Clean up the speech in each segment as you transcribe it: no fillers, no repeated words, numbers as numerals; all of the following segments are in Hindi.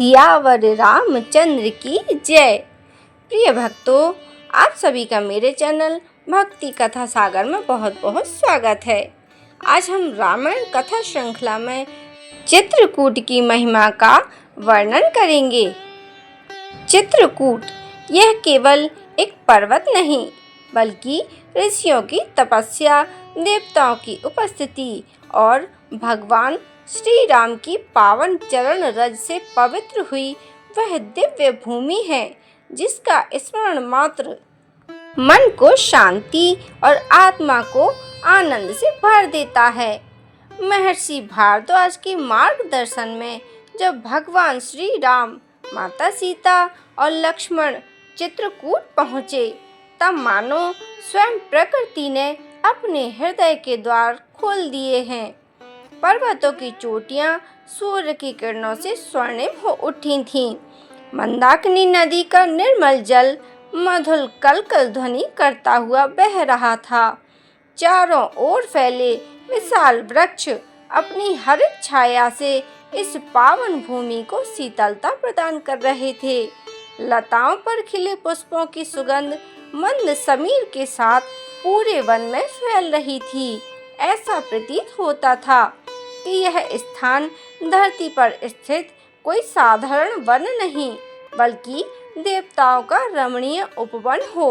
सियावर रामचंद्र की जय। प्रिय भक्तों, आप सभी का मेरे चैनल भक्ति कथा सागर में बहुत बहुत स्वागत है। आज हम रामायण कथा श्रृंखला में चित्रकूट की महिमा का वर्णन करेंगे। चित्रकूट यह केवल एक पर्वत नहीं बल्कि ऋषियों की तपस्या, देवताओं की उपस्थिति और भगवान श्री राम की पावन चरण रज से पवित्र हुई वह दिव्य भूमि है जिसका स्मरण मात्र मन को शांति और आत्मा को आनंद से भर देता है। महर्षि भारद्वाज के मार्गदर्शन में जब भगवान श्री राम, माता सीता और लक्ष्मण चित्रकूट पहुँचे तब मानो स्वयं प्रकृति ने अपने हृदय के द्वार खोल दिए हैं। पर्वतों की चोटियां सूर्य की किरणों से स्वर्णिम हो उठी थीं। मंदाकिनी नदी का निर्मल जल मधुर कलकल ध्वनि करता हुआ बह रहा था। चारों ओर फैले विशाल वृक्ष अपनी हरित छाया से इस पावन भूमि को शीतलता प्रदान कर रहे थे। लताओं पर खिले पुष्पों की सुगंध मंद समीर के साथ पूरे वन में फैल रही थी। ऐसा प्रतीत होता था कि यह स्थान धरती पर स्थित कोई साधारण वन नहीं बल्कि देवताओं का रमणीय उपवन हो।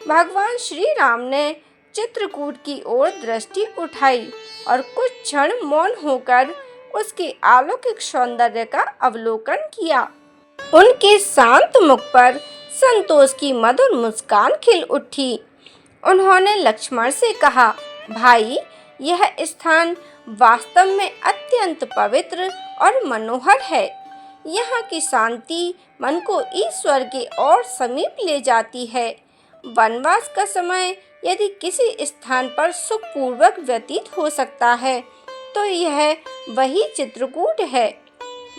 भगवान श्री राम ने चित्रकूट की ओर दृष्टि उठाई और कुछ क्षण मौन होकर उसके अलौकिक सौंदर्य का अवलोकन किया। उनके शांत मुख पर संतोष की मधुर मुस्कान खिल उठी। उन्होंने लक्ष्मण से कहा, भाई, यह स्थान वास्तव में अत्यंत पवित्र और मनोहर है। यहाँ की शांति मन को ईश्वर के और समीप ले जाती है। वनवास का समय यदि किसी स्थान पर सुखपूर्वक व्यतीत हो सकता है तो यह वही चित्रकूट है।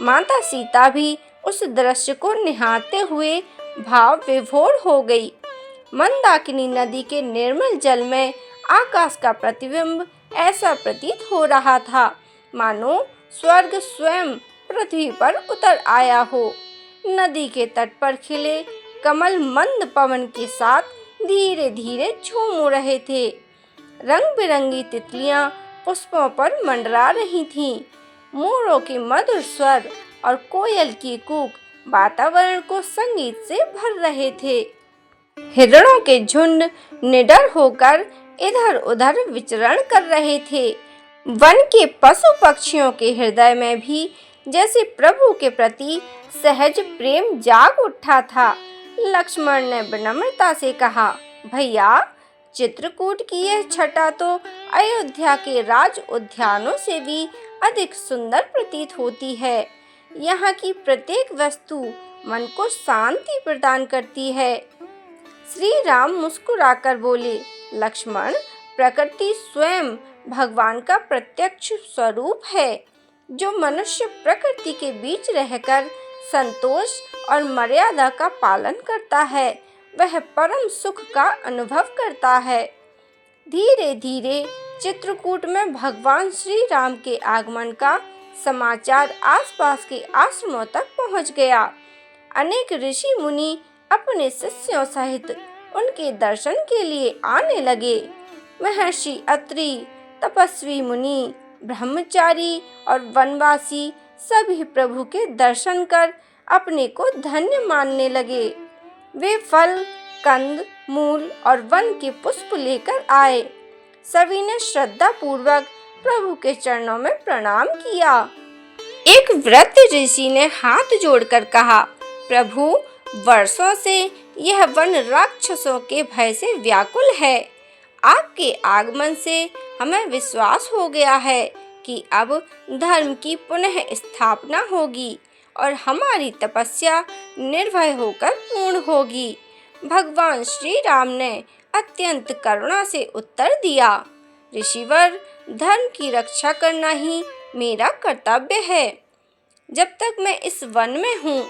माता सीता भी उस दृश्य को निहारते हुए भाव विभोर हो गई। मंदाकिनी नदी के निर्मल जल में आकाश का प्रतिबिंब ऐसा प्रतीत हो रहा था मानो स्वर्ग स्वयं पृथ्वी पर उतर आया हो। नदी के तट पर खिले कमल मंद पवन के साथ धीरे धीरे झूम रहे थे। रंग बिरंगी तितलियां पुष्पों पर मंडरा रही थीं। मोरों के मधुर स्वर और कोयल की कूक वातावरण को संगीत से भर रहे थे। हिरणों के झुंड निडर होकर इधर उधर विचरण कर रहे थे। वन के पशु पक्षियों के हृदय में भी जैसे प्रभु के प्रति सहज प्रेम जाग उठा था। लक्ष्मण ने विनम्रता से कहा, भैया, चित्रकूट की यह छटा तो अयोध्या के राज उद्यानों से भी अधिक सुंदर प्रतीत होती है। यहाँ की प्रत्येक वस्तु मन को शांति प्रदान करती है। श्री राम मुस्कुराकर बोले, लक्ष्मण, प्रकृति स्वयं भगवान का प्रत्यक्ष स्वरूप है। जो मनुष्य प्रकृति के बीच रहकर संतोष और मर्यादा का पालन करता है वह परम सुख का अनुभव करता है। धीरे धीरे चित्रकूट में भगवान श्री राम के आगमन का समाचार आसपास के आश्रमों तक पहुंच गया। अनेक ऋषि मुनि अपने शिष्यों सहित उनके दर्शन के लिए आने लगे। महर्षि अत्रि, तपस्वी मुनि, ब्रह्मचारी और वनवासी सभी प्रभु के दर्शन कर अपने को धन्य मानने लगे। वे फल, कंद, मूल और वन के पुष्प लेकर आए। सभी ने श्रद्धा पूर्वक प्रभु के चरणों में प्रणाम किया। एक वृद्ध ऋषि ने हाथ जोड़कर कहा, प्रभु, वर्षों से यह वन राक्षसों के भय से व्याकुल है। आपके आगमन से हमें विश्वास हो गया है कि अब धर्म की पुनः स्थापना होगी और हमारी तपस्या निर्भय होकर पूर्ण होगी। भगवान श्री राम ने अत्यंत करुणा से उत्तर दिया, ऋषिवर, धर्म की रक्षा करना ही मेरा कर्तव्य है। जब तक मैं इस वन में हूँ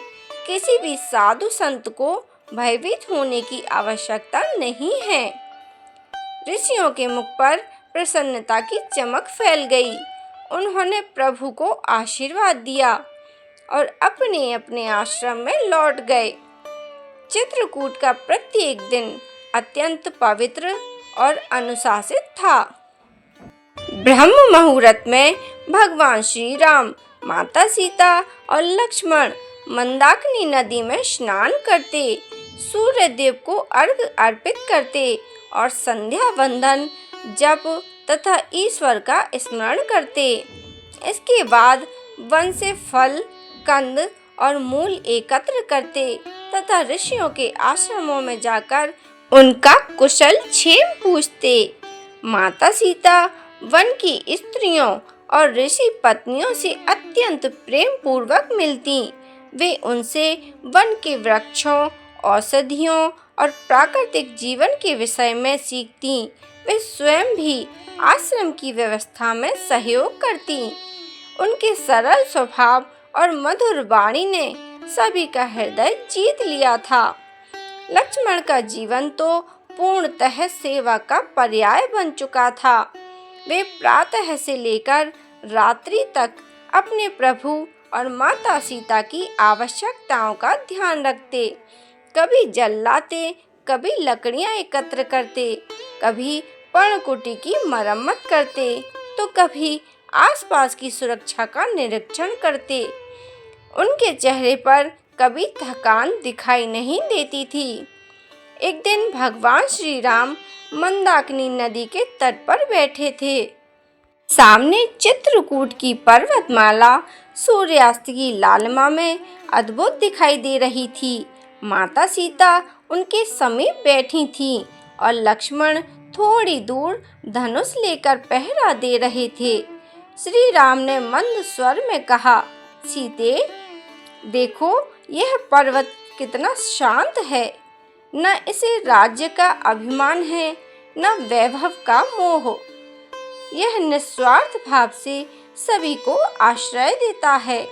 किसी भी साधु संत को भयभीत होने की आवश्यकता नहीं है। ऋषियों के मुख पर प्रसन्नता की चमक फैल गई। उन्होंने प्रभु को आशीर्वाद दिया। और अपने अपने आश्रम में लौट गए। चित्रकूट का प्रत्येक दिन अत्यंत पवित्र और अनुशासित था। ब्रह्म मुहूर्त में भगवान श्री राम, माता सीता और लक्ष्मण मंदाकिनी नदी में स्नान करते, सूर्य देव को अर्घ्य अर्पित करते और संध्या वंदन, जप तथा ईश्वर का स्मरण करते। इसके बाद वन से फल, कंद और मूल एकत्र करते तथा ऋषियों के आश्रमों में जाकर उनका कुशल क्षेम पूछते। माता सीता वन की स्त्रियों और ऋषि पत्नियों से अत्यंत प्रेम पूर्वक मिलती। वे उनसे वन के वृक्षों, औषधियों और प्राकृतिक जीवन के विषय में सीखती। वे स्वयं भी आश्रम की व्यवस्था में सहयोग करती। उनके सरल स्वभाव और मधुर वाणी ने सभी का हृदय जीत लिया था। लक्ष्मण का जीवन तो पूर्णतः सेवा का पर्याय बन चुका था। वे प्रातः से लेकर रात्रि तक अपने प्रभु और माता सीता की आवश्यकताओं का ध्यान रखते। कभी जल लाते, कभी लकड़ियां एकत्र करते, कभी पर्णकुटी की मरम्मत करते, तो कभी आसपास की सुरक्षा का निरीक्षण करते। उनके चेहरे पर कभी थकान दिखाई नहीं देती थी। एक दिन भगवान श्री राम मंदाकिनी नदी के तट पर बैठे थे। सामने चित्रकूट की पर्वतमाला सूर्यास्त की लालिमा में अद्भुत दिखाई दे रही थी। माता सीता उनके समीप बैठी थीं और लक्ष्मण थोड़ी दूर धनुष लेकर पहरा दे रहे थे। श्री राम ने मंद स्वर में कहा, सीते, देखो यह पर्वत कितना शांत है। न इसे राज्य का अभिमान है, न वैभव का मोह। यह निस्वार्थ भाव से सभी को आश्रय देता है।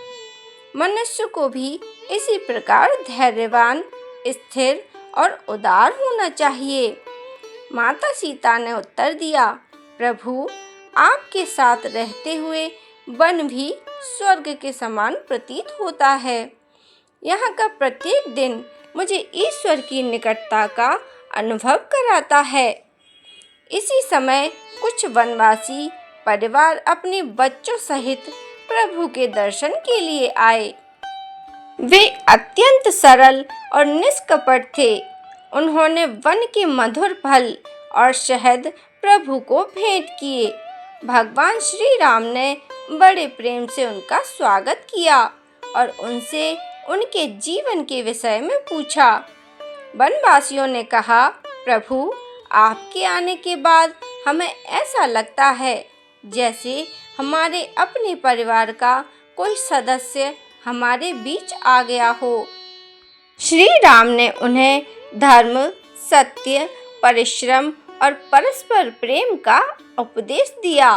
मनुष्य को भी इसी प्रकार धैर्यवान, स्थिर और उदार होना चाहिए। माता सीता ने उत्तर दिया, प्रभु, आपके साथ रहते हुए वन भी स्वर्ग के समान प्रतीत होता है। यहाँ का प्रत्येक दिन मुझे ईश्वर की निकटता का अनुभव कराता है। इसी समय कुछ वनवासी परिवार अपने बच्चों सहित प्रभु के दर्शन के लिए आए। वे अत्यंत सरल और निष्कपट थे। उन्होंने वन के मधुर फल और शहद प्रभु को भेंट किए। भगवान श्री राम ने बड़े प्रेम से उनका स्वागत किया और उनसे उनके जीवन के विषय में पूछा। वनवासियों ने कहा, प्रभु, आपके आने के बाद हमें ऐसा लगता है जैसे हमारे अपने परिवार का कोई सदस्य हमारे बीच आ गया हो। श्री राम ने उन्हें धर्म, सत्य, परिश्रम और परस्पर प्रेम का उपदेश दिया।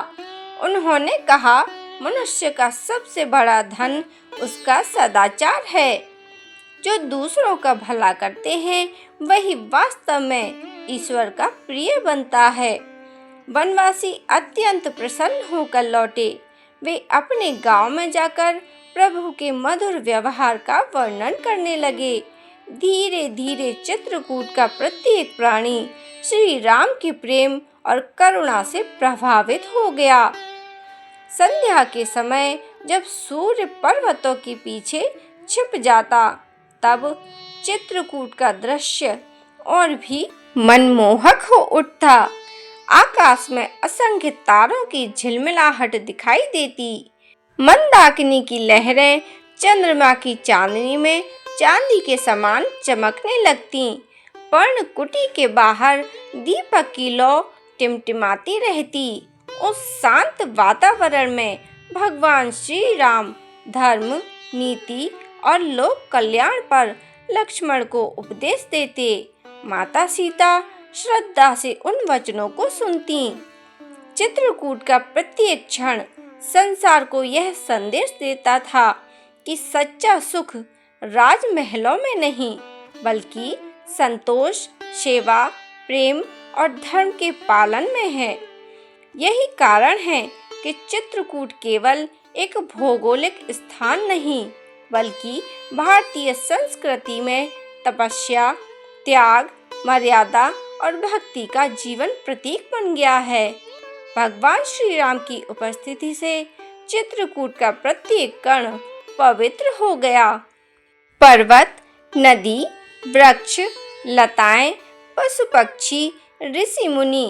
उन्होंने कहा, मनुष्य का सबसे बड़ा धन उसका सदाचार है। जो दूसरों का भला करते हैं वही वास्तव में ईश्वर का प्रिय बनता है। वनवासी अत्यंत प्रसन्न होकर लौटे। वे अपने गांव में जाकर प्रभु के मधुर व्यवहार का वर्णन करने लगे। धीरे धीरे चित्रकूट का प्रत्येक प्राणी श्री राम के प्रेम और करुणा से प्रभावित हो गया। संध्या के समय जब सूर्य पर्वतों के पीछे छिप जाता, तब चित्रकूट का दृश्य और भी मनमोहक हो उठता। आकाश में असंख्य तारों की झिलमिलाहट दिखाई देती। मंदाकिनी की लहरें चंद्रमा की चांदनी में चांदी के समान चमकने लगती। पर्णकुटी के बाहर दीपक की लौ टिमटिमाती रहती। उस शांत वातावरण में भगवान श्री राम धर्म, नीति और लोक कल्याण पर लक्ष्मण को उपदेश देते। माता सीता श्रद्धा से उन वचनों को सुनती। चित्रकूट का प्रत्येक क्षण संसार को यह संदेश देता था कि सच्चा सुख राजमहलों में नहीं, बल्कि संतोष, सेवा, प्रेम और धर्म के पालन में है। यही कारण है कि चित्रकूट केवल एक भौगोलिक स्थान नहीं, बल्कि भारतीय संस्कृति में तपस्या, त्याग, मर्यादा और भक्ति का जीवन प्रतीक बन गया है। भगवान श्री राम की उपस्थिति से चित्रकूट का प्रत्येक कण पवित्र हो गया। पर्वत, नदी, वृक्ष, लताएं, पशु पक्षी, ऋषि मुनि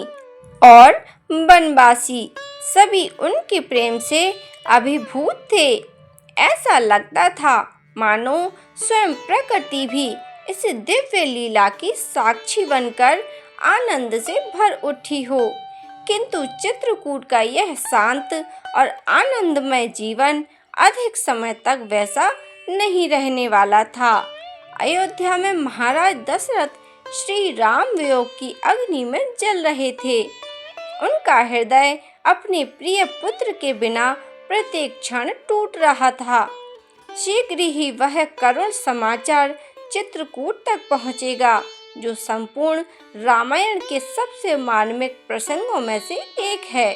और वनवासी सभी उनके प्रेम से अभिभूत थे। ऐसा लगता था मानो स्वयं प्रकृति भी इस दिव्य लीला की साक्षी बनकर आनंद से भर उठी हो। किंतु चित्रकूट का यह शांत और आनंदमय जीवन अधिक समय तक वैसा नहीं रहने वाला था। अयोध्या में महाराज दशरथ श्री राम वियोग की अग्नि में जल रहे थे। उनका हृदय अपने प्रिय पुत्र के बिना प्रत्येक क्षण टूट रहा था। शीघ्र ही वह करुण समाचार चित्रकूट तक पहुंचेगा, जो संपूर्ण रामायण के सबसे मार्मिक प्रसंगों में से एक है।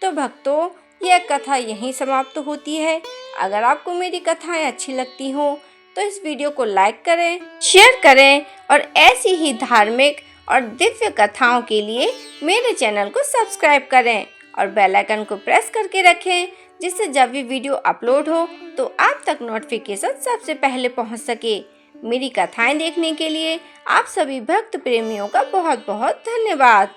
तो भक्तों, यह कथा यहीं समाप्त होती है। अगर आपको मेरी कथाएं अच्छी लगती हो तो इस वीडियो को लाइक करें, शेयर करें और ऐसी ही धार्मिक और दिव्य कथाओं के लिए मेरे चैनल को सब्सक्राइब करें और बेल आइकन को प्रेस करके रखें, जिससे जब भी वीडियो अपलोड हो तो आप तक नोटिफिकेशन सबसे पहले पहुंच सके। मेरी कथाएं देखने के लिए आप सभी भक्त प्रेमियों का बहुत बहुत धन्यवाद।